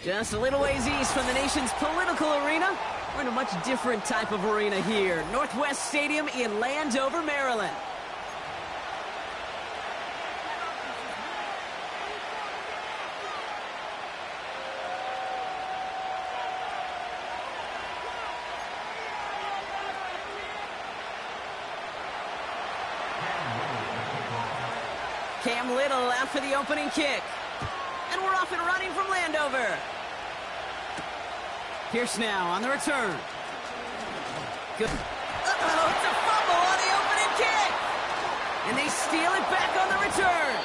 Just a little ways east from the nation's political arena. We're in a much different type of arena here. Northwest Stadium in Landover, Maryland. Cam Little out for the opening kick. And we're off and running from Landover. Pierce now on the return. Good. Uh-oh, it's a fumble on the opening kick. And they steal it back on the return.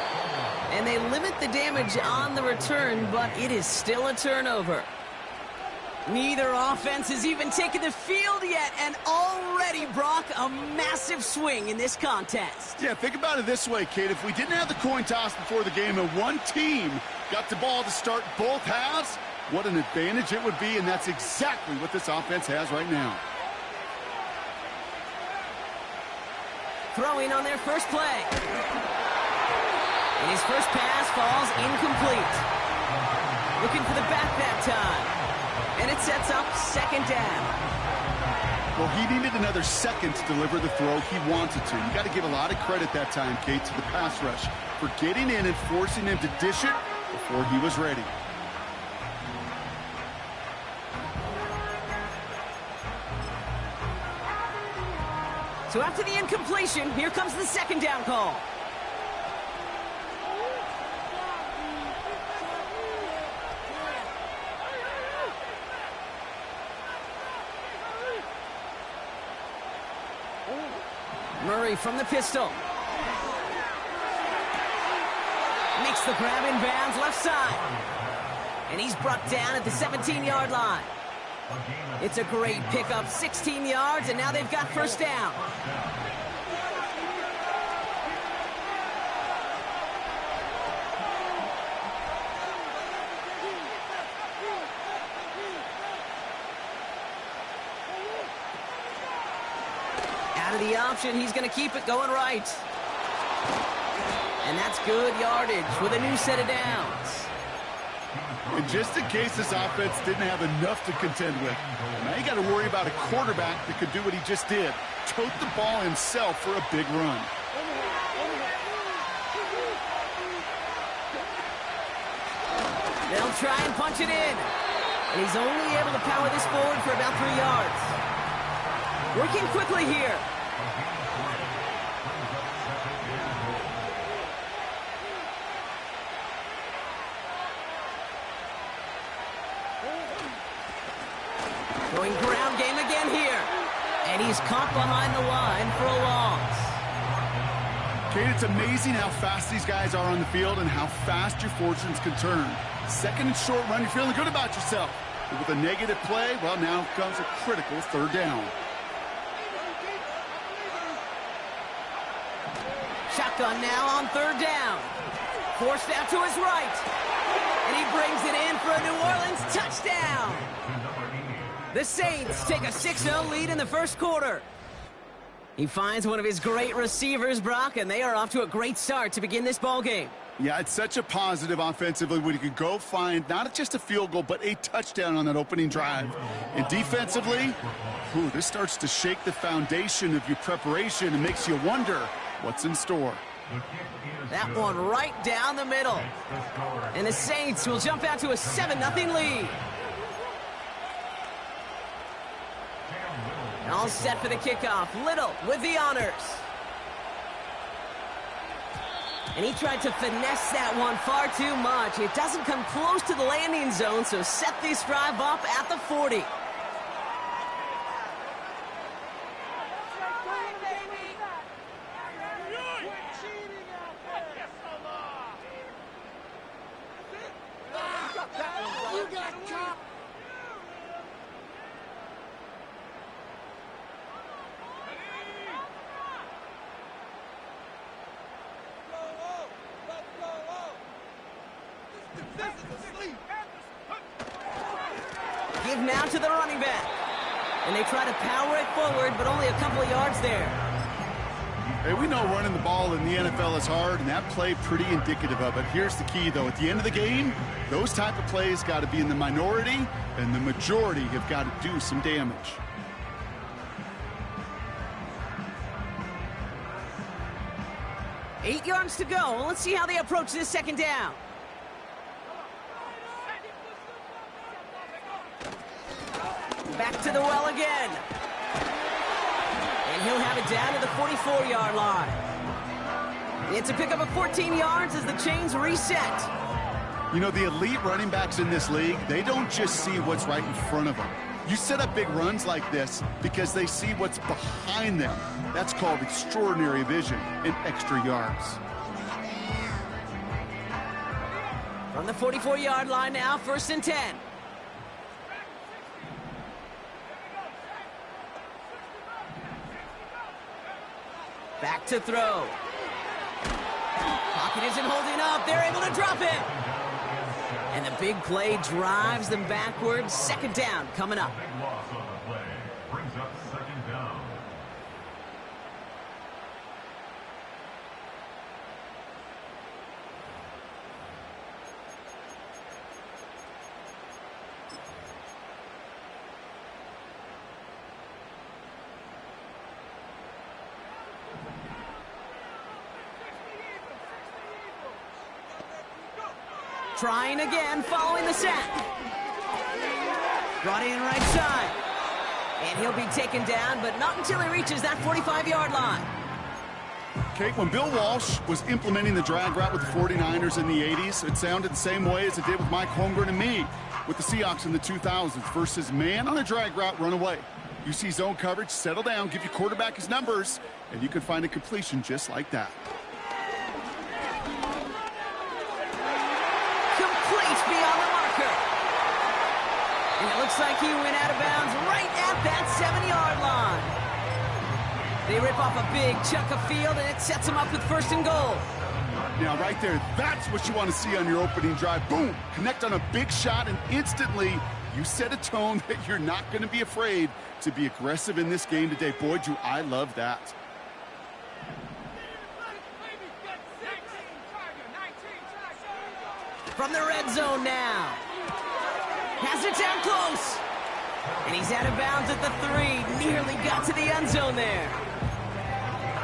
And they limit the damage on the return, but it is still a turnover. Neither offense has even taken the field yet, and already, Brock, a massive swing in this contest. Yeah, think about it this way, Kate. If we didn't have the coin toss before the game and one team got the ball to start both halves, what an advantage it would be, and that's exactly what this offense has right now. Throwing on their first play. And his first pass falls incomplete. Looking for the back that time. And it sets up second down. Well, he needed another second to deliver the throw he wanted to. You got to give a lot of credit that time, Kate, to the pass rush for getting in and forcing him to dish it before he was ready. So after the incompletion, here comes the second down call. Murray from the pistol. Makes the grab in bounds left side. And he's brought down at the 17-yard line. It's a great pickup, 16 yards, and now they've got first down. Out of the option, he's going to keep it going right. And that's good yardage with a new set of downs. And just in case this offense didn't have enough to contend with, now you got to worry about a quarterback that could do what he just did. Tote the ball himself for a big run. They'll try and punch it in. And he's only able to power this forward for about 3 yards. Working quickly here. Going ground game again here. And he's caught behind the line for a loss. Kate, it's amazing how fast these guys are on the field and how fast your fortunes can turn. Second and short run, you're feeling good about yourself. But with a negative play, well, now comes a critical third down. Shotgun now on third down. Forced out to his right. And he brings it in for a New Orleans touchdown. The Saints take a 6-0 lead in the first quarter. He finds one of his great receivers, Brock, and they are off to a great start to begin this ball game. Yeah, it's such a positive offensively when you can go find not just a field goal, but a touchdown on that opening drive. And defensively, this starts to shake the foundation of your preparation and makes you wonder what's in store. That one right down the middle. And the Saints will jump out to a 7-0 lead. All set for the kickoff. Little with the honors. And he tried to finesse that one far too much. It doesn't come close to the landing zone, so set this drive up at the 40. Give now to the running back. And they try to power it forward, but only a couple of yards there. Hey, we know running the ball in the NFL is hard, and that play pretty indicative of it. Here's the key, though. At the end of the game, those type of plays got to be in the minority, and the majority have got to do some damage. Eight yards to go. Let's see how they approach this second down. Back to the well again. And he'll have it down to the 44-yard line. It's a pickup of 14 yards as the chains reset. You know, the elite running backs in this league, they don't just see what's right in front of them. You set up big runs like this because they see what's behind them. That's called extraordinary vision and extra yards. From the 44-yard line now, 1st and 10. Back to throw. Pocket isn't holding up. They're able to drop it. And the big play drives them backwards. 2nd down coming up. Big loss on the play. Brings up 2nd down. Trying again, following the sack. Brought in right side. And he'll be taken down, but not until he reaches that 45-yard line. Kate, when Bill Walsh was implementing the drag route with the 49ers in the 80s, it sounded the same way as it did with Mike Holmgren and me with the Seahawks in the 2000s versus man on a drag route, run away. You see zone coverage, settle down, give your quarterback his numbers, and you can find a completion just like that. Beyond the marker. And it looks like he went out of bounds right at that 7-yard line. They rip off a big chunk of field, and it sets them up with 1st and goal. Now, right there, that's what you want to see on your opening drive. Boom! Connect on a big shot, and instantly you set a tone that you're not going to be afraid to be aggressive in this game today. Boy, do I love that. From the red zone now. Has it down close. And he's out of bounds at the 3. Nearly got to the end zone there.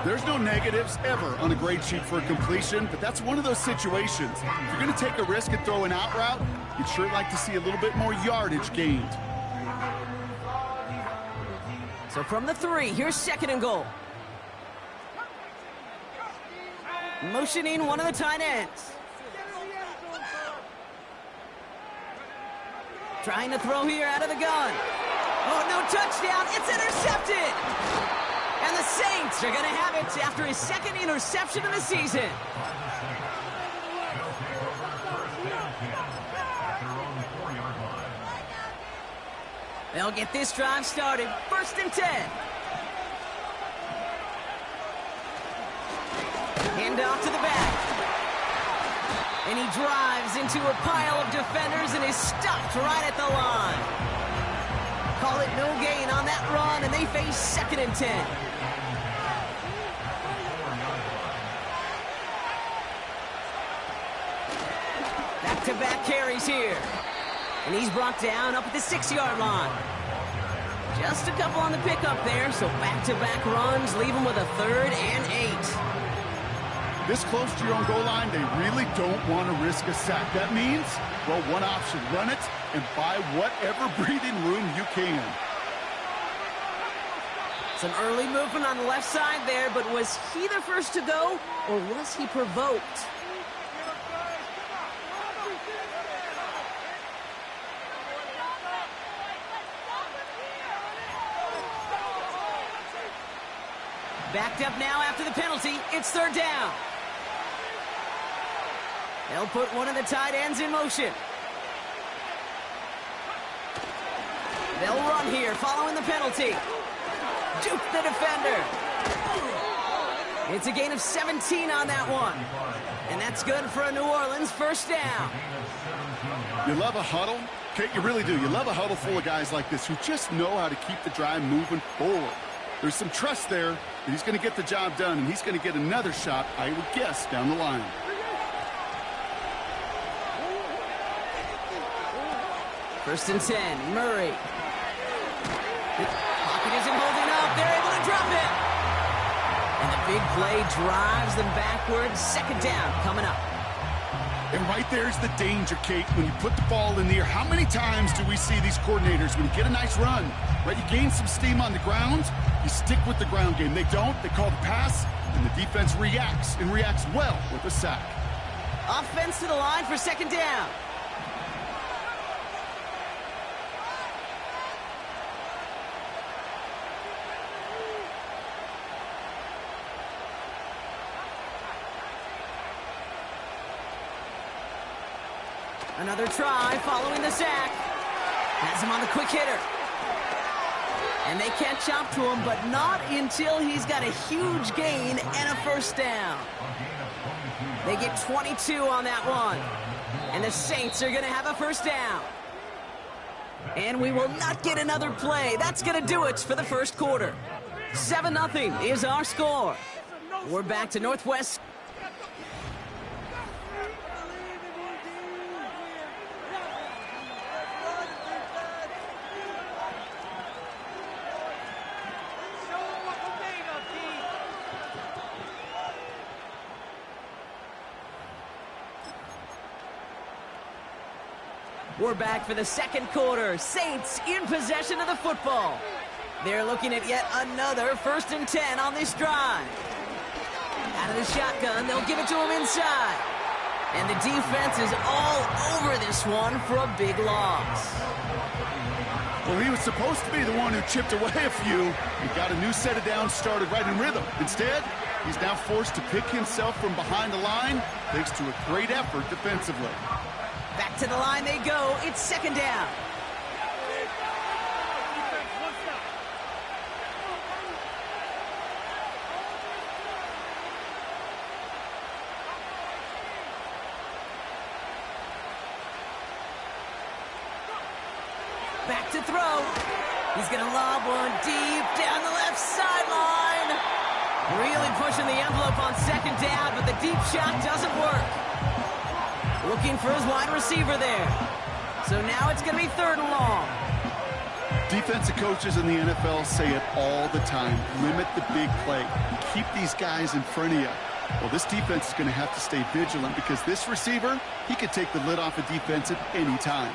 There's no negatives ever on a grade sheet for a completion, but that's one of those situations. If you're going to take a risk and throw an out route, you'd sure like to see a little bit more yardage gained. So from the 3, here's 2nd and goal. Motioning one of the tight ends. Trying to throw here out of the gun. Oh, no touchdown. It's intercepted. And the Saints are going to have it after his 2nd interception of the season. They'll get this drive started. 1st and 10. Hand off to the back. And he drives into a pile of defenders and is stopped right at the line. Call it no gain on that run, and they face 2nd and 10. Back-to-back carries here. And he's brought down up at the 6-yard line. Just a couple on the pickup there, so back-to-back runs leave him with a 3rd and 8. This close to your own goal line, they really don't want to risk a sack. That means, well, one option, run it and buy whatever breathing room you can. Some early movement on the left side there, but was he the first to go, or was he provoked? Backed up now after the penalty. It's 3rd down. They'll put one of the tight ends in motion. They'll run here following the penalty. Juke the defender. It's a gain of 17 on that one. And that's good for a New Orleans 1st down. You love a huddle? Kate, you really do. You love a huddle full of guys like this who just know how to keep the drive moving forward. There's some trust there that he's going to get the job done, and he's going to get another shot, I would guess, down the line. First and 10, Murray. Pocket isn't holding up. They're able to drop it. And the big play drives them backwards. Second down coming up. And right there's the danger, Kate, when you put the ball in the air. How many times do we see these coordinators, when you get a nice run, right, you gain some steam on the ground, you stick with the ground game. They don't. They call the pass, and the defense reacts, and reacts well with a sack. Offense to the line for second down. Another try following the sack. Has him on the quick hitter. And they catch up to him, but not until he's got a huge gain and a first down. They get 22 on that one. And the Saints are going to have a first down. And we will not get another play. That's going to do it for the first quarter. 7-0 is our score. We're back to Northwest. We're back for the second quarter. Saints in possession of the football. They're looking at yet another first and 10 on this drive. Out of the shotgun, they'll give it to him inside. And the defense is all over this one for a big loss. Well, he was supposed to be the one who chipped away a few. He got a new set of downs started right in rhythm. Instead, he's now forced to pick himself from behind the line thanks to a great effort defensively. Back to the line they go. It's second down. Back to throw. He's going to lob one deep down the left sideline. Really pushing the envelope on second down, but the deep shot doesn't work. Looking for his wide receiver there. So now it's going to be third and long. Defensive coaches in the NFL say it all the time. Limit the big play. Keep these guys in front of you. Well, this defense is going to have to stay vigilant because this receiver, he could take the lid off a defense at any time.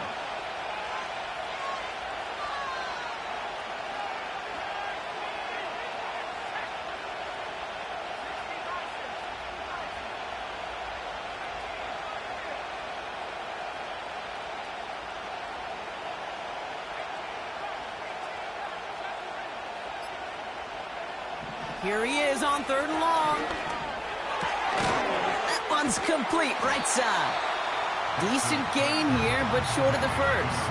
Here he is on third and long. That one's complete, right side. Decent gain here, but short of the first.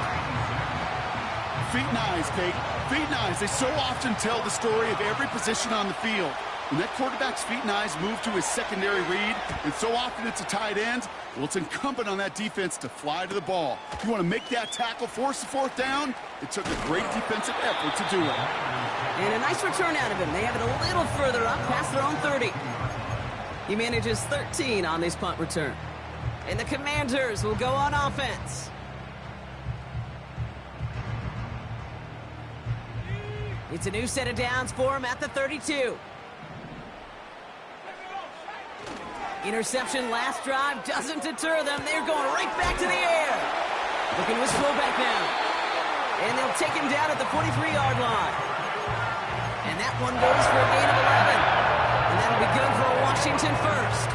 Feet and eyes, Kate. Feet and eyes. They so often tell the story of every position on the field. When that quarterback's feet and eyes move to his secondary read, and so often it's a tight end, well, it's incumbent on that defense to fly to the ball. You want to make that tackle, force the fourth down? It took a great defensive effort to do it. And a nice return out of him. They have it a little further up past their own 30. He manages 13 on this punt return. And the Commanders will go on offense. It's a new set of downs for him at the 32. Interception last drive doesn't deter them. They're going right back to the air. Looking to his fullback now. And they'll take him down at the 43-yard line. And that one goes for a gain of 11. And that'll be good for a Washington first.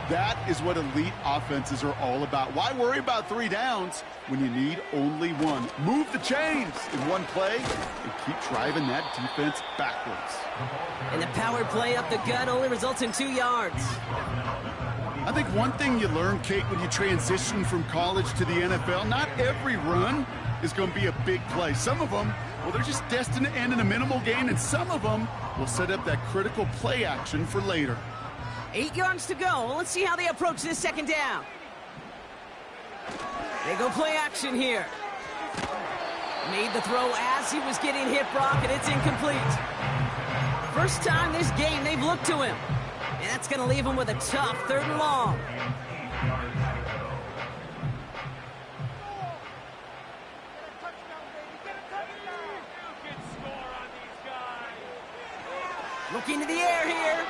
That is what elite offenses are all about. Why worry about 3 downs when you need only one? Move the chains in one play and keep driving that defense backwards. And the power play up the gut only results in 2 yards. I think one thing you learn, Kate, when you transition from college to the NFL, not every run is going to be a big play. Some of them, well, they're just destined to end in a minimal gain, and some of them will set up that critical play action for later. 8 yards to go. Well, let's see how they approach this second down. They go play action here. Made the throw as he was getting hit, Brock, and it's incomplete. First time this game they've looked to him. And that's going to leave him with a tough 3rd and long. Looking to the air here.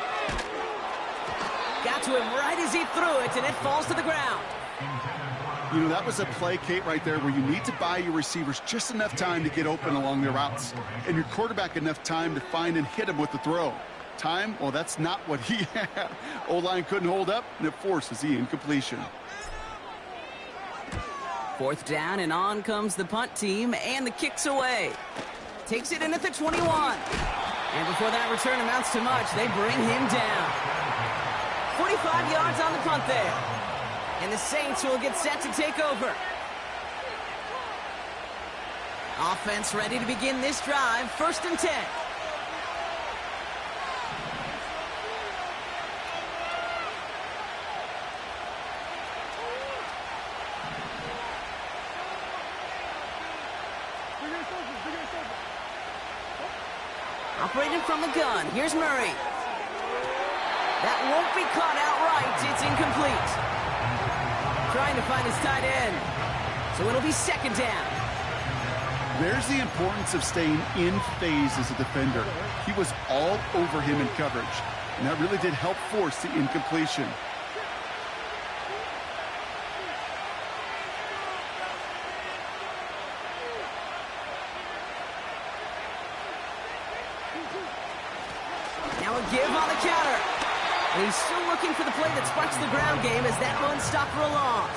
Got to him right as he threw it, and it falls to the ground. You know, that was a play, Kate, right there where you need to buy your receivers just enough time to get open along their routes, and your quarterback enough time to find and hit him with the throw. Time, well, that's not what he had. O-line couldn't hold up, and it forces the incompletion. 4th down, and on comes the punt team, and the kick's away. Takes it in at the 21. And before that return amounts to much, they bring him down. 45 yards on the punt there. And the Saints will get set to take over. Offense ready to begin this drive. 1st and 10. Operating from the gun. Here's Murray. That won't be caught outright. It's incomplete. Trying to find his tight end. So it'll be 2nd down. There's the importance of staying in phase as a defender. He was all over him in coverage, and that really did help force the incompletion. Now a give on the counter. And he's still looking for the play that sparks the ground game as that one stopped for a loss.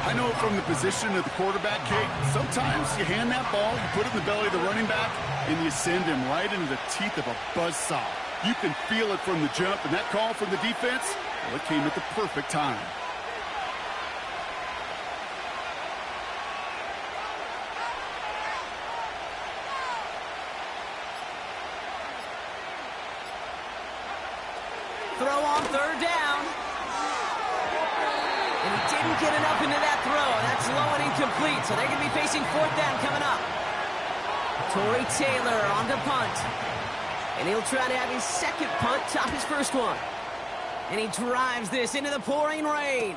I know from the position of the quarterback, Kate, sometimes you hand that ball, you put it in the belly of the running back, and you send him right into the teeth of a buzzsaw. You can feel it from the jump, and that call from the defense, well, it came at the perfect time. Throw on 3rd down. And he didn't get enough into that throw. That's low and incomplete, so they're going to be facing 4th down coming up. Torrey Taylor on the punt. And he'll try to have his 2nd punt top his 1st one. And he drives this into the pouring rain.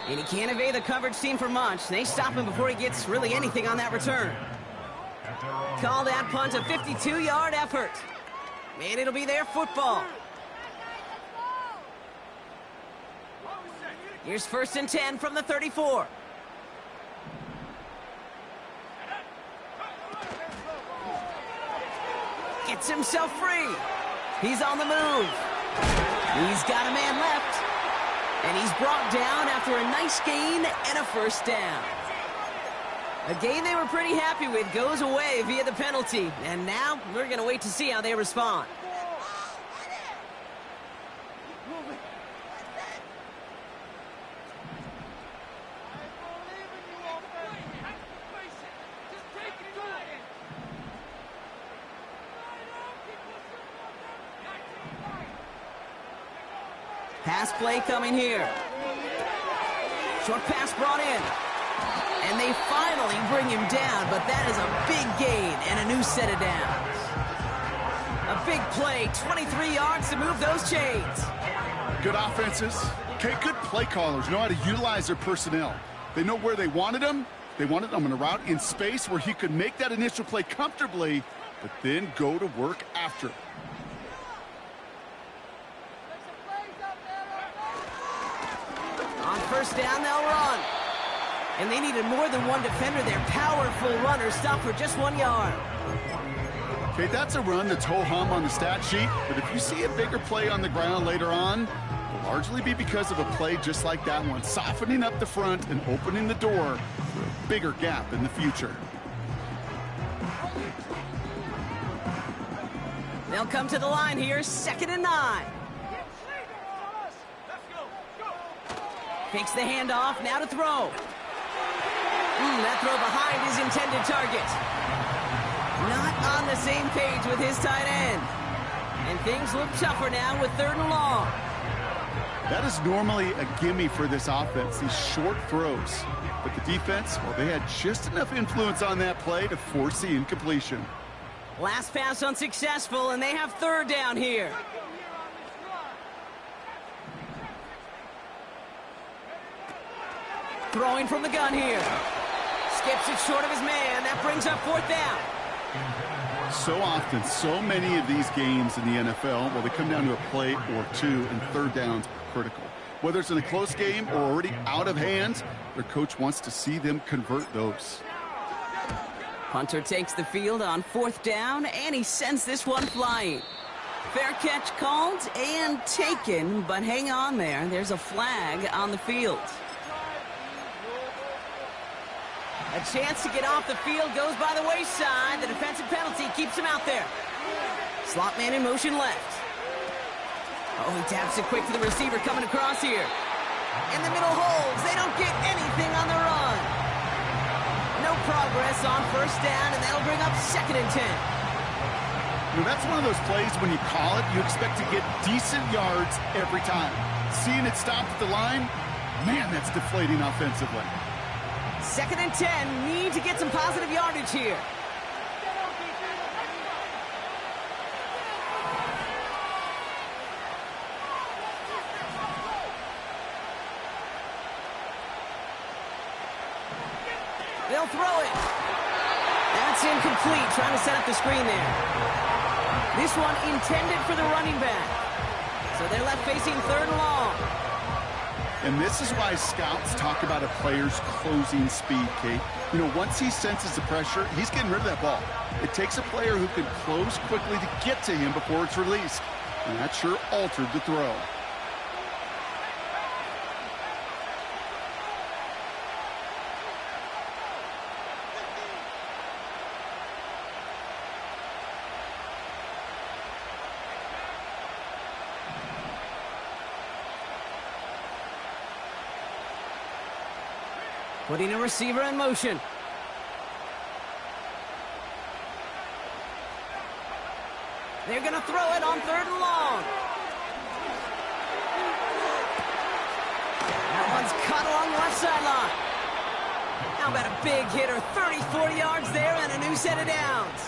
And he can't evade the coverage team for much. They stop him before he gets really anything on that return. Call that punt a 52-yard effort. And it'll be their football. Here's 1st and 10 from the 34. Gets himself free. He's on the move. He's got a man left. And he's brought down after a nice gain and a 1st down. A gain they were pretty happy with goes away via the penalty. And now we're going to wait to see how they respond. Pass play coming here. Short pass brought in. And they finally bring him down, but that is a big gain and a new set of downs. A big play, 23 yards to move those chains. Good offenses. Okay, good play callers know how to utilize their personnel. They know where they wanted him. They wanted him on a route in space where he could make that initial play comfortably, but then go to work after. On 1st down, they'll run. And they needed more than one defender. Their powerful runner stopped for just 1 yard. Okay, that's a run that's ho-hum on the stat sheet, but if you see a bigger play on the ground later on, it'll largely be because of a play just like that one, softening up the front and opening the door for a bigger gap in the future. They'll come to the line here, 2nd and 9. Takes the handoff, now to throw. That throw behind his intended target. Not on the same page with his tight end. And things look tougher now with 3rd and long. That is normally a gimme for this offense, these short throws. But the defense, well, they had just enough influence on that play to force the incompletion. Last pass unsuccessful, and they have third down here. Throwing from the gun here. Skips it short of his man. That brings up fourth down. So often, so many of these games in the NFL, well, they come down to a play or two, and third downs are critical. Whether it's in a close game or already out of hand, their coach wants to see them convert those. Hunter takes the field on fourth down, and he sends this one flying. Fair catch called and taken, but hang on there. There's a flag on the field. A chance to get off the field goes by the wayside. The defensive penalty keeps him out there. Slot man in motion left. Oh, he taps it quick to the receiver coming across here. In the middle holds. They don't get anything on the run. No progress on first down, and that'll bring up 2nd and 10. Now, that's one of those plays when you call it, you expect to get decent yards every time. Seeing it stop at the line, man, that's deflating offensively. 2nd and 10, need to get some positive yardage here. They'll throw it. That's incomplete, trying to set up the screen there. This one intended for the running back. So they're left facing 3rd and long. And this is why scouts talk about a player's closing speed, Kate. You know, once he senses the pressure, he's getting rid of that ball. It takes a player who can close quickly to get to him before it's released. And that sure altered the throw. Putting a receiver in motion. They're going to throw it on 3rd and long. That one's caught along the left sideline. How about a big hitter, 30, 40 yards there and a new set of downs.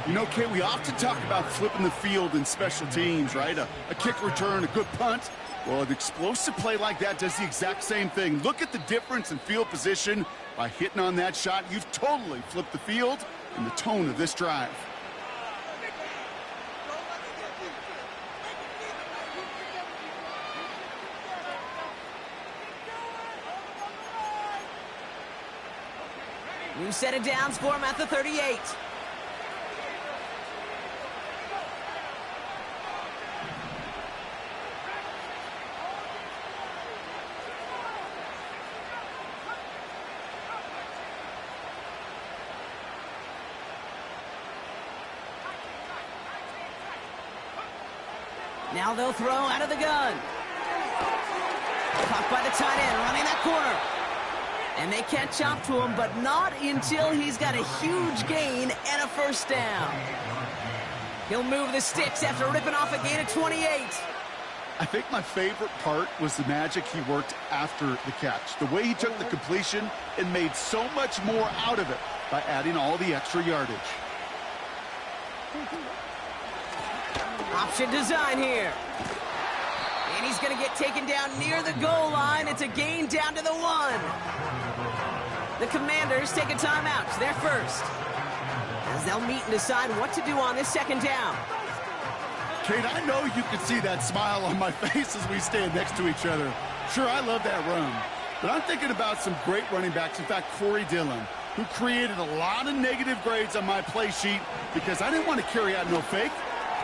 You know, Kate, we often talk about flipping the field in special teams, right? A kick return, a good punt. Well, an explosive play like that does the exact same thing. Look at the difference in field position. By hitting on that shot, you've totally flipped the field and the tone of this drive. New set of downs for him at the 38. Now they'll throw out of the gun. Caught by the tight end, running that corner. And they catch up to him, but not until he's got a huge gain and a first down. He'll move the sticks after ripping off a gain of 28. I think my favorite part was the magic he worked after the catch. The way he took the completion and made so much more out of it by adding all the extra yardage. Option design here. And he's going to get taken down near the goal line. It's a gain down to the 1. The Commanders take a timeout. They're first. As they'll meet and decide what to do on this 2nd down. Kate, I know you can see that smile on my face as we stand next to each other. Sure, I love that run. But I'm thinking about some great running backs. In fact, Corey Dillon, who created a lot of negative grades on my play sheet because I didn't want to carry out no fake.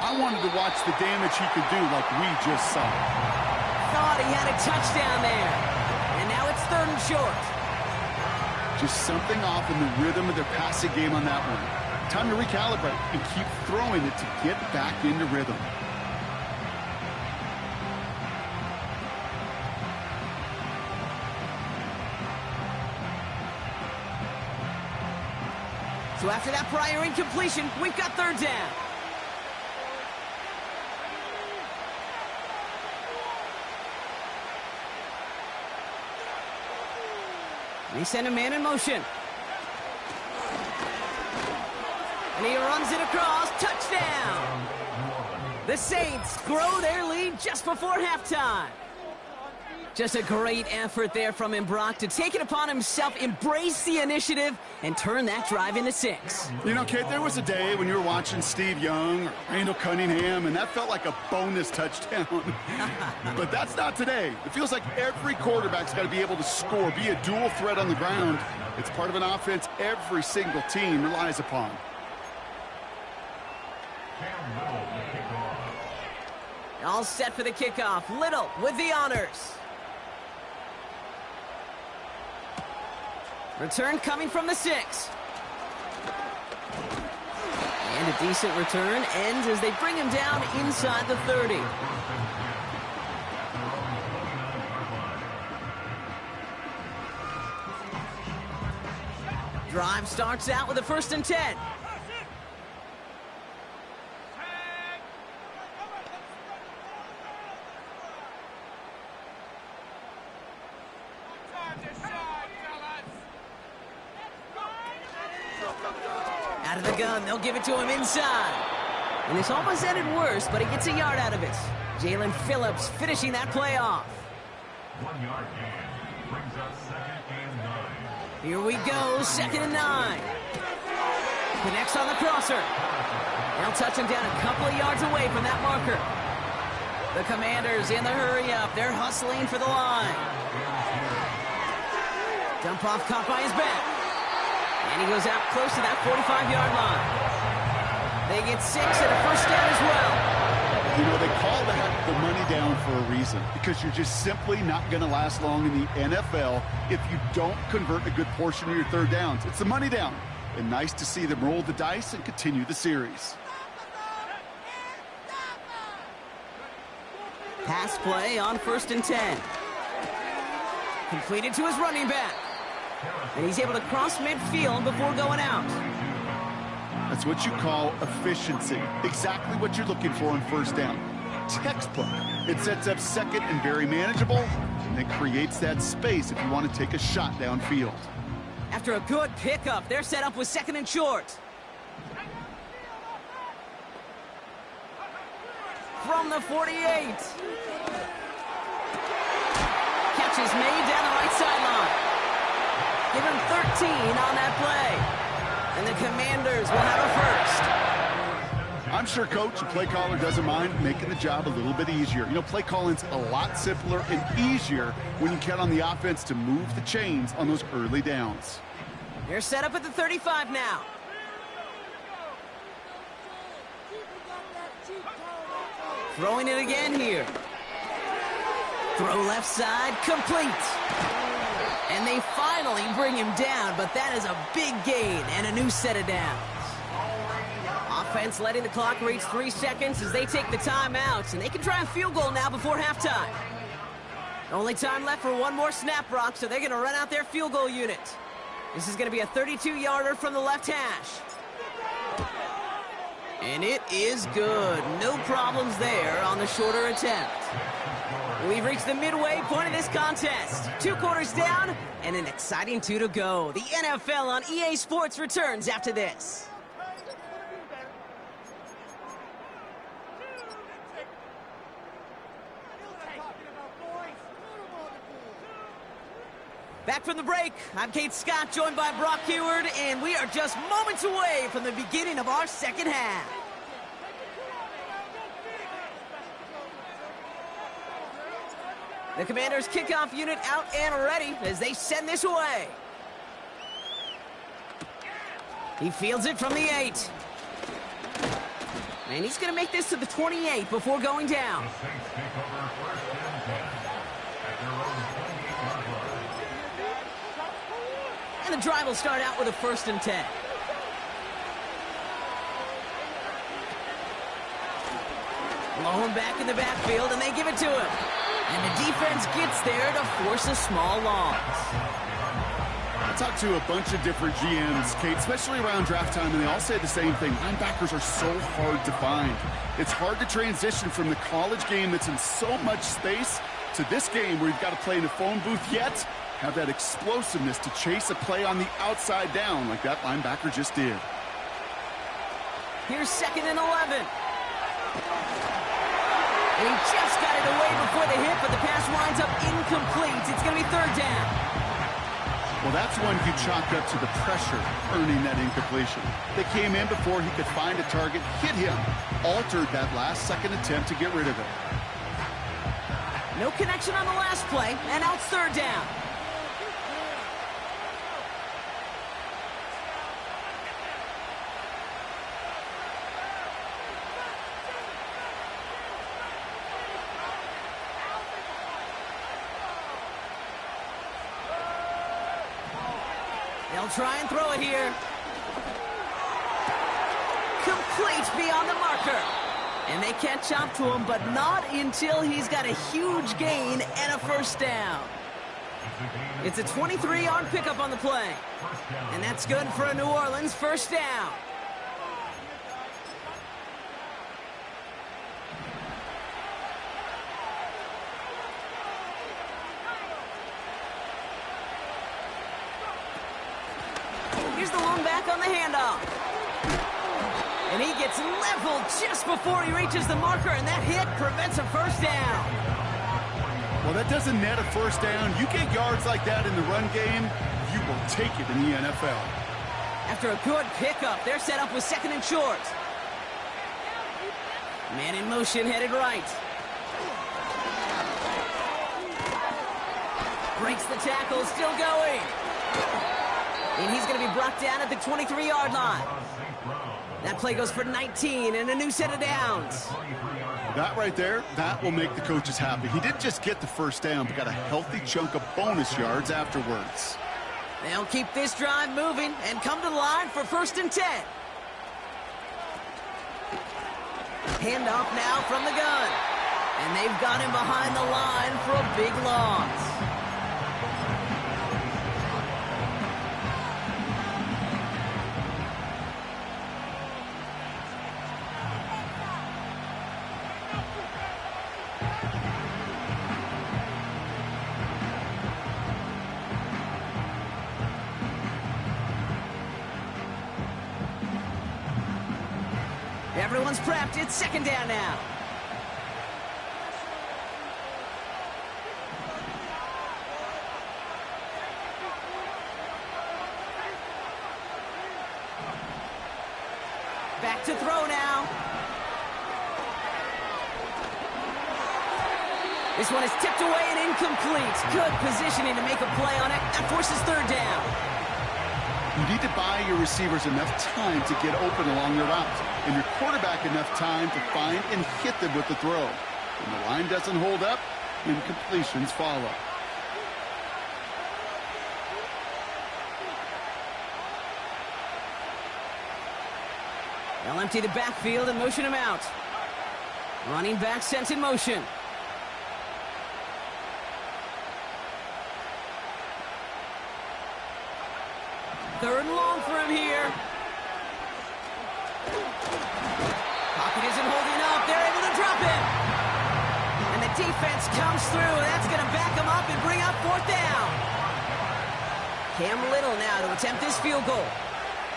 I wanted to watch the damage he could do like we just saw. Thought he had a touchdown there. And now it's 3rd and short. Just something off in the rhythm of their passing game on that one. Time to recalibrate and keep throwing it to get back into rhythm. So after that prior incompletion, we've got 3rd down. They send a man in motion. And he runs it across. Touchdown! The Saints grow their lead just before halftime. Just a great effort there from him, Brock, to take it upon himself, embrace the initiative, and turn that drive into 6. You know, Kate, there was a day when you were watching Steve Young or Randall Cunningham, and that felt like a bonus touchdown. But that's not today. It feels like every quarterback's got to be able to score, be a dual threat on the ground. It's part of an offense every single team relies upon. All set for the kickoff. Little with the honors. Return coming from the 6. And a decent return ends as they bring him down inside the 30. Drive starts out with a 1st and 10. Out of the gun, they'll give it to him inside. And this almost ended worse, but he gets a yard out of it. Jalen Phillips finishing that play off. 1 yard gain brings up 2nd and 9. Here we go, 2nd and 9. Connects on the crosser. They'll touch him down a couple of yards away from that marker. The Commanders in the hurry up. They're hustling for the line. Dump off caught by his back. And he goes out close to that 45-yard line. They get 6 and a 1st down as well. You know, they call that the money down for a reason, because you're just simply not going to last long in the NFL if you don't convert a good portion of your 3rd downs. It's the money down. And nice to see them roll the dice and continue the series. Pass play on 1st and 10. Completed to his running back. And he's able to cross midfield before going out. That's what you call efficiency. Exactly what you're looking for on 1st down. Textbook. It sets up 2nd and very manageable, and it creates that space if you want to take a shot downfield. After a good pickup, they're set up with 2nd and short. From the 48. Catch is made down the right sideline. Give him 13 on that play. And the Commanders will have a 1st. I'm sure Coach, the play caller, doesn't mind making the job a little bit easier. You know, play calling's a lot simpler and easier when you count on the offense to move the chains on those early downs. They're set up at the 35 now. Throwing it again here. Throw left side, complete. And they finally bring him down, but that is a big gain and a new set of downs. Offense letting the clock reach 3 seconds as they take the timeouts, and they can try a field goal now before halftime. Only time left for one more snap, Brock, so they're going to run out their field goal unit. This is going to be a 32-yarder from the left hash. And it is good. No problems there on the shorter attempt. We've reached the midway point of this contest. 2 quarters down and an exciting 2 to go. The NFL on EA Sports returns after this. Back from the break, I'm Kate Scott, joined by Brock Heward, and we are just moments away from the beginning of our second half. The Commanders' kickoff unit out and ready as they send this away. He fields it from the 8. And he's going to make this to the 28 before going down. And the drive will start out with a 1st and 10. Low him back in the backfield, and they give it to him. And the defense gets there to force a small loss. I talked to a bunch of different GMs, Kate, especially around draft time, and they all say the same thing. Linebackers are so hard to find. It's hard to transition from the college game that's in so much space to this game where you've got to play in a phone booth, yet have that explosiveness to chase a play on the outside down like that linebacker just did. Here's 2nd and 11. And he just got it away before the hit, but the pass winds up incomplete. It's going to be 3rd down. Well, that's one you chalk up to the pressure earning that incompletion. They came in before he could find a target, hit him, altered that last second attempt to get rid of it. No connection on the last play, and now it's 3rd down. They'll try and throw it here. Complete beyond the marker. And they catch up to him, but not until he's got a huge gain and a 1st down. It's a 23-yard pickup on the play. And that's good for a New Orleans 1st down. Here's the lone back on the handoff. And he gets leveled just before he reaches the marker, and that hit prevents a 1st down. Well, that doesn't net a 1st down. You get yards like that in the run game, you will take it in the NFL. After a good pickup, they're set up with 2nd and short. Man in motion, headed right. Breaks the tackle, still going. And he's going to be brought down at the 23-yard line. That play goes for 19 and a new set of downs. That right there, that will make the coaches happy. He didn't just get the 1st down, but got a healthy chunk of bonus yards afterwards. They'll keep this drive moving and come to the line for 1st and 10. Handoff now from the gun. And they've got him behind the line for a big loss. Everyone's prepped. It's 2nd down now. Back to throw now. This one is tipped away and incomplete. Good positioning to make a play on it. That forces 3rd down. You need to buy your receivers enough time to get open along their route, and your quarterback enough time to find and hit them with the throw. When the line doesn't hold up, incompletions follow. They'll empty the backfield and motion him out. Running back sent in motion. Third and long for him here. Pocket isn't holding up. They're able to drop it. And the defense comes through. That's going to back him up and bring up 4th down. Cam Little now to attempt this field goal.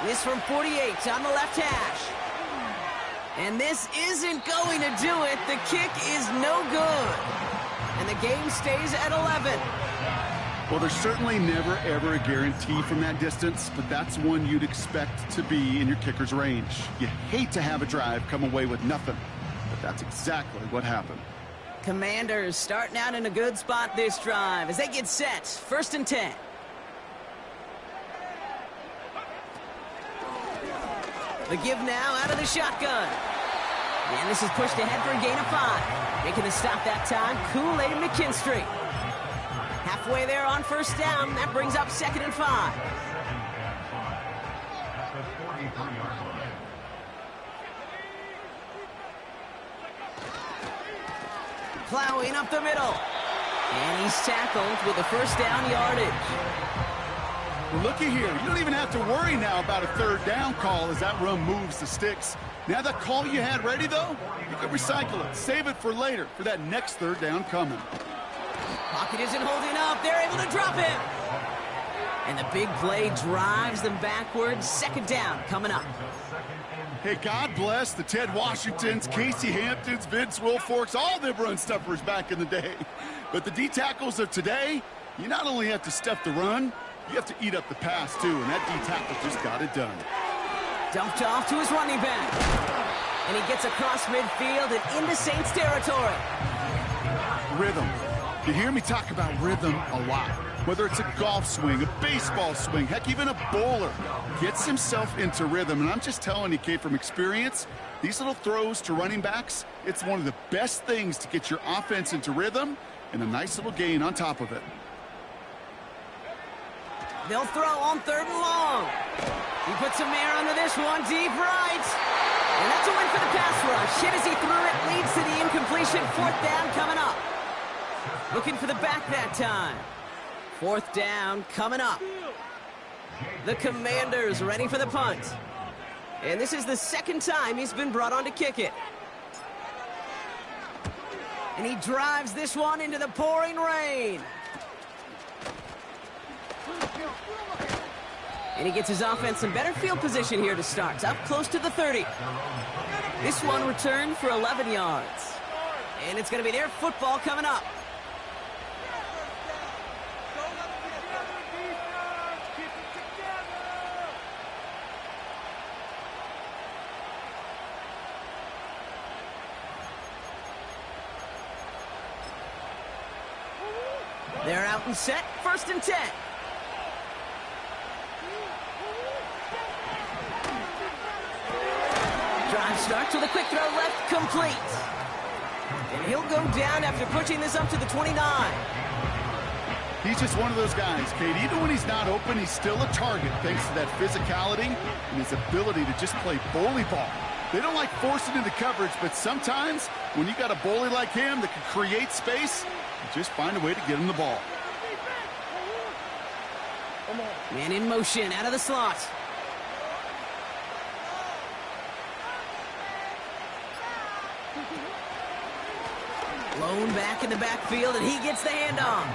This from 48 on the left hash. And this isn't going to do it. The kick is no good. And the game stays at 11. Well, there's certainly never, ever a guarantee from that distance, but that's one you'd expect to be in your kicker's range. You hate to have a drive come away with nothing, but that's exactly what happened. Commanders starting out in a good spot this drive as they get set. 1st and 10. The give now out of the shotgun. And this is pushed ahead for a gain of 5. Making the stop that time, Kool-Aid McKinstry. Halfway there on 1st down. That brings up 2nd and 5. Plowing up the middle. And he's tackled with the 1st down yardage. Well, looky here. You don't even have to worry now about a 3rd down call as that run moves the sticks. Now that call you had ready, though, you can recycle it. Save it for later for that next 3rd down coming. Pocket isn't holding up. They're able to drop him. And the big play drives them backwards. Second down coming up. Hey, God bless the Ted Washingtons, Casey Hamptons, Vince Wilforks, all them run stuffers back in the day. But the D-tackles of today, you not only have to stuff the run, you have to eat up the pass, too. And that D-tackle just got it done. Dumped off to his running back. And he gets across midfield and into Saints territory. Rhythm. You hear me talk about rhythm a lot. Whether it's a golf swing, a baseball swing, heck, even a bowler gets himself into rhythm. And I'm just telling you, Kate, from experience, these little throws to running backs, it's one of the best things to get your offense into rhythm and a nice little gain on top of it. They'll throw on 3rd and long. He puts some air under this one, deep right. And that's a win for the pass rush. Hit as he threw it, leads to the incompletion. 4th down coming up. Looking for the back that time. 4th down coming up. The Commanders ready for the punt. And this is the 2nd time he's been brought on to kick it. And he drives this one into the pouring rain. And he gets his offense in better field position here to start. It's up close to the 30. This one returned for 11 yards. And it's going to be their football coming up. They're out and set, 1st and 10. Drive starts with a quick throw left, complete. And he'll go down after pushing this up to the 29. He's just one of those guys, Kate. Even when he's not open, he's still a target thanks to that physicality and his ability to just play bully ball. They don't like forcing into coverage, but sometimes when you got a bully like him that can create space, you just find a way to get him the ball. Man in motion, out of the slot. Blown back in the backfield, and he gets the handoff.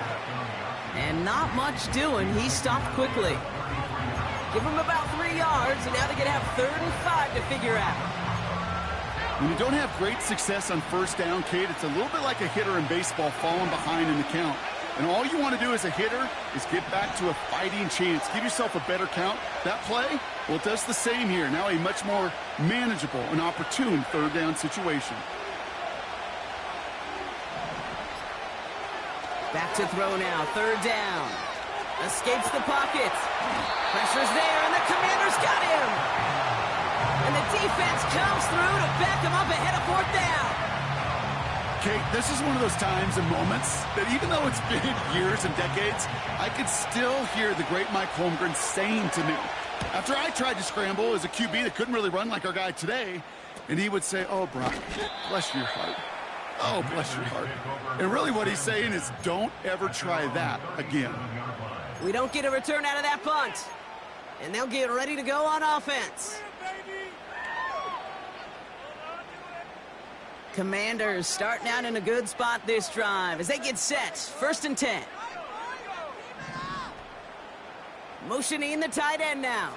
And not much doing. He stopped quickly. Give him about 3 yards, and now they're going to have 3rd and 5 to figure out. When you don't have great success on 1st down, Kate, it's a little bit like a hitter in baseball falling behind in the count. And all you want to do as a hitter is get back to a fighting chance. Give yourself a better count. That play, well, it does the same here. Now a much more manageable and opportune 3rd down situation. Back to throw now, 3rd down. Escapes the pocket. Pressure's there, and the Commanders got him. And the defense comes through to back him up ahead of 4th down. Kate, this is one of those times and moments that even though it's been years and decades, I could still hear the great Mike Holmgren saying to me, after I tried to scramble as a QB that couldn't really run like our guy today, and he would say, "Oh, Brock, bless your heart. Oh, bless your heart." And really what he's saying is, don't ever try that again. We don't get a return out of that punt. And they'll get ready to go on offense. Commanders starting out in a good spot this drive as they get set. 1st and 10. Motioning the tight end now.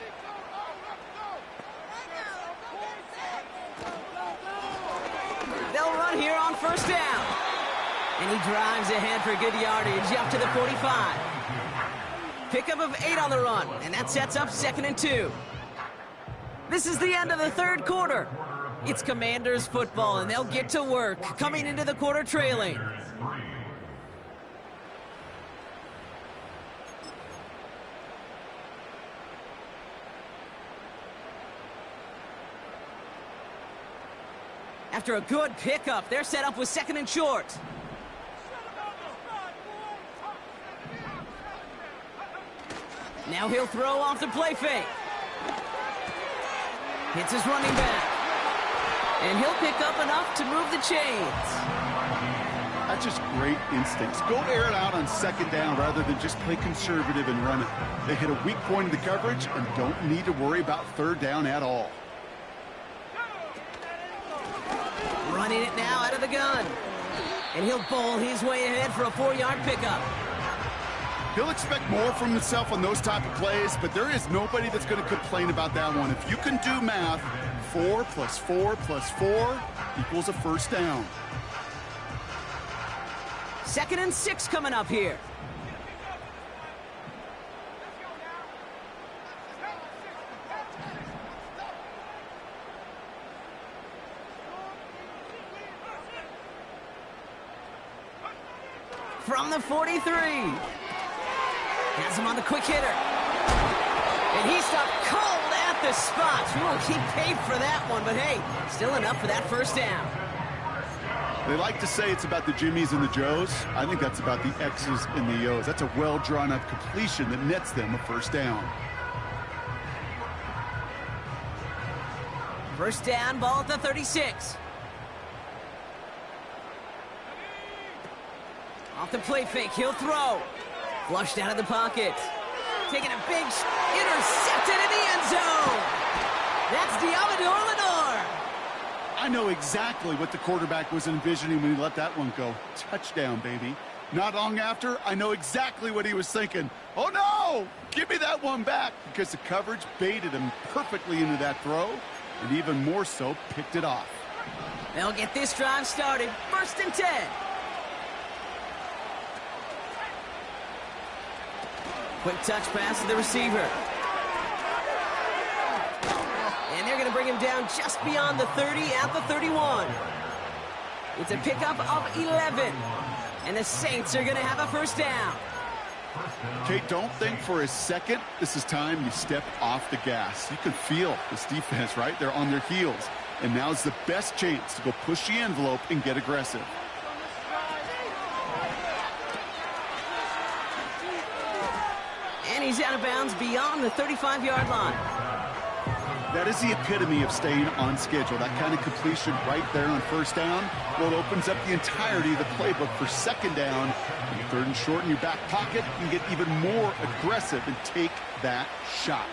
They'll run here on 1st down. And he drives ahead for good yardage up to the 45. Pickup of 8 on the run, and that sets up 2nd and 2. This is the end of the 3rd quarter. It's Commanders football, and they'll get to work, coming into the quarter trailing. After a good pickup, they're set up with 2nd and short. Now he'll throw off the play fake. Hits his running back. And he'll pick up enough to move the chains. That's just great instincts. Go air it out on 2nd down rather than just play conservative and run it. They hit a weak point in the coverage and don't need to worry about 3rd down at all. Running it now out of the gun. And he'll bowl his way ahead for a 4-yard pickup. He'll expect more from himself on those type of plays, but there is nobody that's going to complain about that one. If you can do math, 4 plus 4 plus 4 equals a first down. 2nd and 6 coming up here. From the 43. Has him on the quick hitter. And he stopped cold at the spot. We won't keep paid for that one, but hey, still enough for that first down. They like to say it's about the Jimmies and the Joes. I think that's about the X's and the O's. That's a well-drawn-up completion that nets them a first down. First down, ball at the 36. Off the play fake, he'll throw. Flushed out of the pocket. Taking a big intercepted in the end zone. That's Diamador Lenore. I know exactly what the quarterback was envisioning when he let that one go. Touchdown, baby. Not long after, I know exactly what he was thinking. Oh, no! Give me that one back, because the coverage baited him perfectly into that throw, and even more so, picked it off. They'll get this drive started. 1st and 10. Quick touch pass to the receiver. And they're going to bring him down just beyond the 30 at the 31. It's a pickup of 11. And the Saints are going to have a first down. Kate, don't think for a second this is time you step off the gas. You can feel this defense, right? They're on their heels. And now's the best chance to go push the envelope and get aggressive. And he's out of bounds beyond the 35-yard line. That is the epitome of staying on schedule. That kind of completion right there on first down. Well, it opens up the entirety of the playbook for second down. And 3rd and short in your back pocket, you can get even more aggressive and take that shot.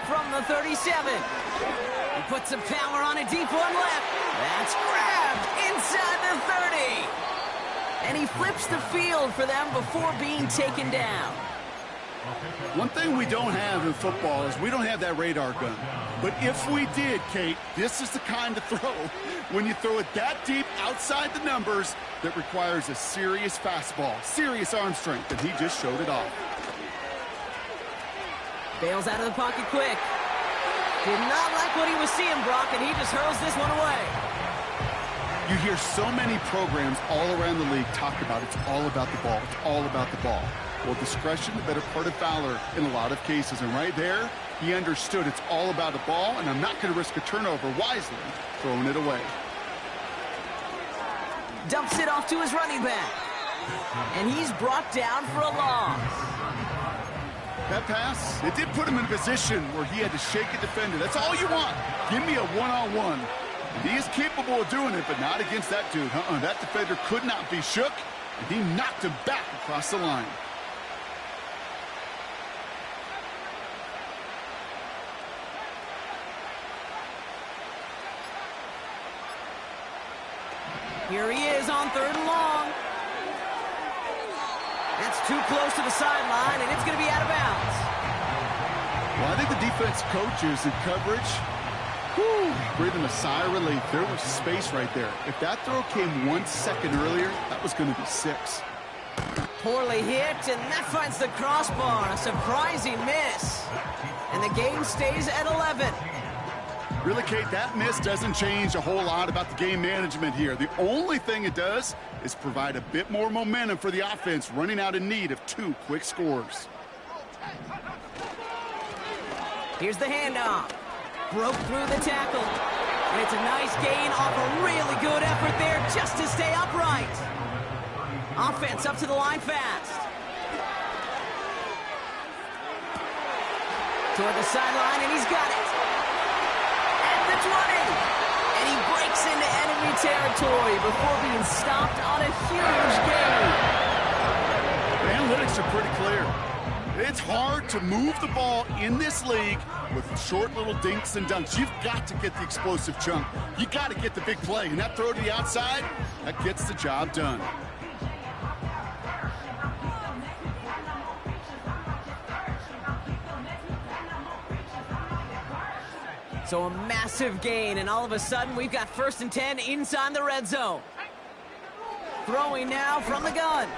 From the 37. He puts some power on a deep one left. That's grabbed inside the 30. And he flips the field for them before being taken down. One thing we don't have in football is we don't have that radar gun. But if we did, Kate, this is the kind of throw, when you throw it that deep outside the numbers, that requires a serious fastball, serious arm strength, and he just showed it off. Bails out of the pocket quick. Did not like what he was seeing, Brock, and he just hurls this one away. You hear so many programs all around the league talk about it's all about the ball. It's all about the ball. Well, discretion, the better part of valor in a lot of cases. And right there, he understood it's all about the ball, and I'm not going to risk a turnover wisely, throwing it away. Dumps it off to his running back. And he's brought down for a loss. That pass, it did put him in a position where he had to shake a defender. That's all you want. Give me a one-on-one. And he is capable of doing it, but not against that dude. That defender could not be shook, and he knocked him back across the line. Here he is on 3rd and long. That's too close to the sideline, and it's going to be out of bounds. Well, I think the defense coaches in coverage, breathing a sigh of relief. There was space right there. If that throw came 1 second earlier, that was going to be 6. Poorly hit, and that finds the crossbar. A surprising miss. And the game stays at 11. Really, Kate, that miss doesn't change a whole lot about the game management here. The only thing it does is provide a bit more momentum for the offense running out in need of 2 quick scores. Here's the handoff. Broke through the tackle. And it's a nice gain off a really good effort there just to stay upright. Offense up to the line fast. Toward the sideline, and he's got it. At the 20. And he breaks into enemy territory before being stopped on a huge gain. The analytics are pretty clear. It's hard to move the ball in this league with short little dinks and dunks. You've got to get the explosive chunk. You got to get the big play. And that throw to the outside, that gets the job done. So a massive gain, and all of a sudden we've got 1st and 10 inside the red zone. Throwing now from the gun.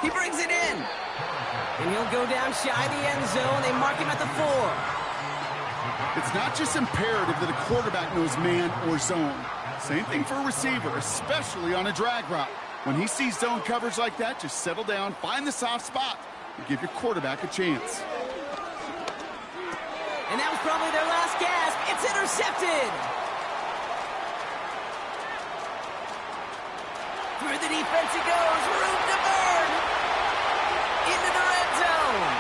He brings it in. And he'll go down shy of the end zone. They mark him at the 4. It's not just imperative that a quarterback knows man or zone. Same thing for a receiver, especially on a drag route. When he sees zone coverage like that, just settle down, find the soft spot, and give your quarterback a chance. And that was probably their last gasp. It's intercepted. Through the defense he goes. Room to burn. Into the red zone.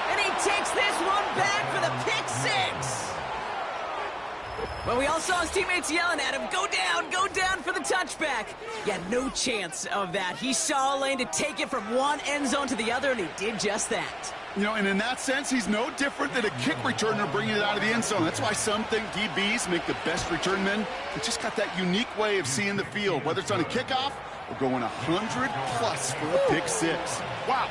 And he takes this one back for the pick 6. But we all saw his teammates yelling at him, go down for the touchback. He had no chance of that. He saw a lane to take it from one end zone to the other, and he did just that. You know, and in that sense, he's no different than a kick returner bringing it out of the end zone. That's why some think DBs make the best return men. They just got that unique way of seeing the field, whether it's on a kickoff or going 100+ for a pick 6. Wow.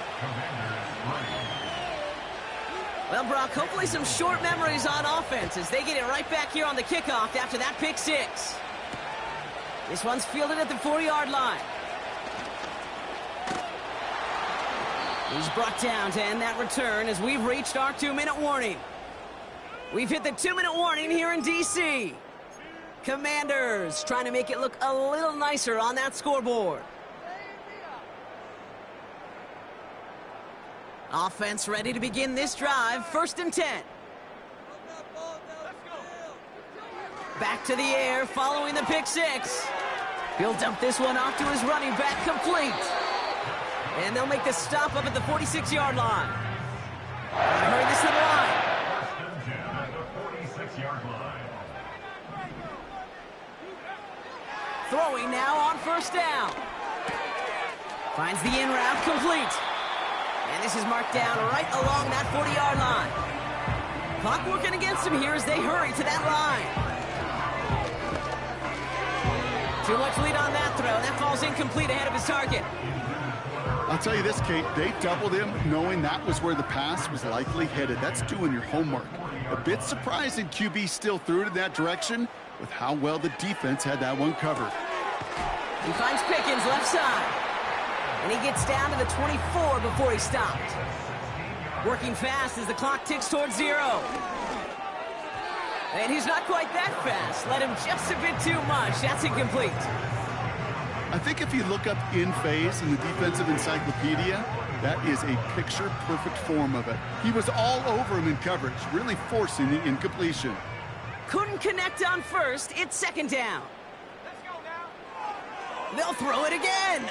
Well, Brock, hopefully some short memories on offense as they get it right back here on the kickoff after that pick 6. This one's fielded at the 4-yard line. He's brought down to end that return as we've reached our 2-minute warning. We've hit the 2-minute warning here in D.C. Commanders trying to make it look a little nicer on that scoreboard. Offense ready to begin this drive. 1st and 10. Back to the air following the pick 6. He'll dump this one off to his running back, complete. And they'll make the stop up at the 46-yard line. Hurry this to the line. At the 46-yard line. Throwing now on 1st down. Finds the in route, complete. And this is marked down right along that 40-yard line. Clock working against him here as they hurry to that line. Too much lead on that throw. That falls incomplete ahead of his target. I'll tell you this, Kate, they doubled him knowing that was where the pass was likely headed. That's doing your homework. A bit surprising QB still threw it in that direction with how well the defense had that one covered. He finds Pickens left side. And he gets down to the 24 before he stopped. Working fast as the clock ticks towards 0. And he's not quite that fast. Let him just a bit too much. That's incomplete. I think if you look up in phase in the defensive encyclopedia, that is a picture-perfect form of it. He was all over him in coverage, really forcing the incompletion. Couldn't connect on 1st. It's 2nd down. They'll throw it again.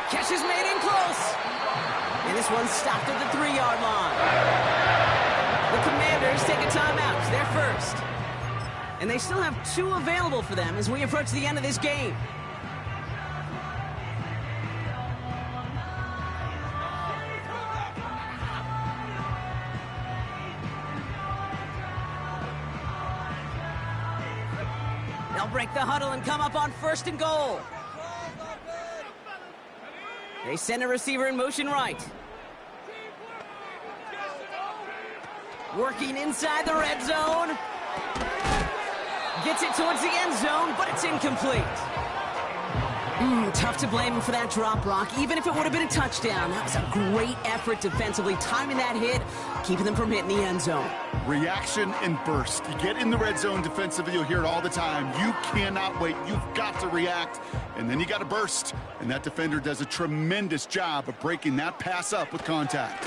Catch is made in close. And this one's stopped at the 3-yard line. The Commanders take a timeout. They're first. And they still have 2 available for them as we approach the end of this game. They'll break the huddle and come up on 1st and goal. They send a receiver in motion right. Working inside the red zone. Gets it towards the end zone, but it's incomplete. Tough to blame him for that drop, Brock. Even if it would have been a touchdown, that was a great effort defensively, timing that hit, keeping them from hitting the end zone. Reaction and burst. You get in the red zone defensively, you'll hear it all the time. You cannot wait. You've got to react, and then you got to burst. And that defender does a tremendous job of breaking that pass up with contact.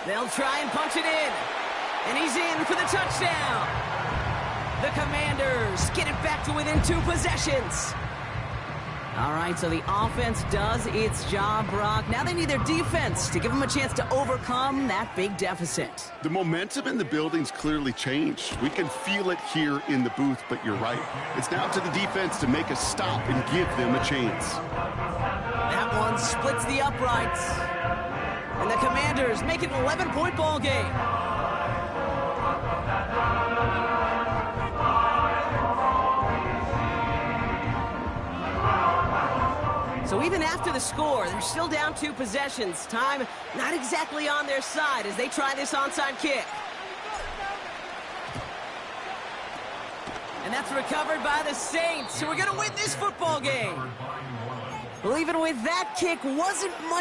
They'll try and punch it in, and he's in for the touchdown. The Commanders get it back to within 2 possessions. All right, so the offense does its job, Brock. Now they need their defense to give them a chance to overcome that big deficit. The momentum in the building's clearly changed. We can feel it here in the booth, but you're right. It's now up to the defense to make a stop and give them a chance. That one splits the uprights. And the Commanders make it an 11-point ball game. So even after the score, they're still down 2 possessions. Time not exactly on their side as they try this onside kick. And that's recovered by the Saints, who are going to win this football game. Well, even with that kick, wasn't much